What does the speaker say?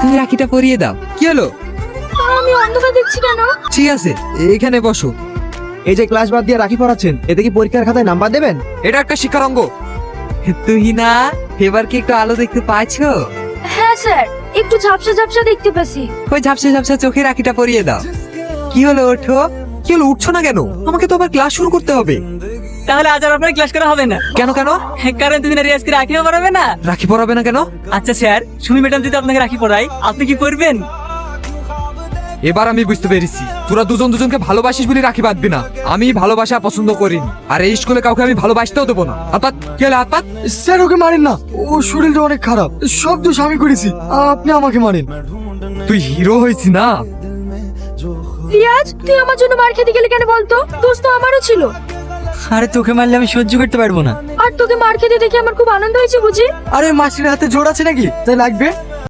তুমি রাখিটা পরিয়ে দাও। কি হলো? আমি অন্ধকার দেখছি কেন? ঠিক আছে, এখানে বসো। এই যে ক্লাস বাদ দিয়ে রাখি পড়াচ্ছেন, এতে কি পরীক্ষার খাতায় নাম্বার দেবেন? এটা একটা শিক্ষার অঙ্গ। তুই না এবার কি একটু আলো দেখতে পাইছো? হ্যাঁ স্যার, একটু ঝাপসা ঝাপসা দেখতে পাচ্ছি। ওই ঝাপসা ঝাপসা চোখে রাখিটা পরিয়ে দাও। কি হলো, ওঠো। কি হলো, উঠছো না কেন? আমাকে তো আবার ক্লাস শুরু করতে হবে। তাহলে আজ আর আপনার ক্লাস করা হবে না। কেন কেন? কারণ তুমি না রিয়াজকে রাখিও পড়াবে না। রাখি পরাবে না কেন? আচ্ছা স্যার, সুমি ম্যাডাম যদি আপনাকে রাখি পড়াই, আপনি কি করবেন? এবার আমি বুঝতে পেরেছি তোরা দুজন দুজনকে ভালোবাসিস বলে রাখি বাঁধবি না। আমি ভালোবাসা পছন্দ করিনি, আর এই স্কুলে কাউকে আমি ভালোবাসতেও দেবো না। আপাত কি হলো আপাত? স্যার ওকে মারেন না, ও শরীরটা অনেক খারাপ, সব দোষ আমি করেছি, আপনি আমাকে মারেন। তুই হিরো হয়েছিস না? রিয়াজ, তুই আমার জন্য মার খেতে গেলে কেন বলতো? দোষ তো আমারও ছিল। আরে তোকে মারলে আমি সহ্য করতে পারবো না। আর তোকে মার খেতে দেখে আমার খুব আনন্দ হয়েছে বুঝি। আরে মাসির হাতে জোর আছে নাকি তাই লাগবে?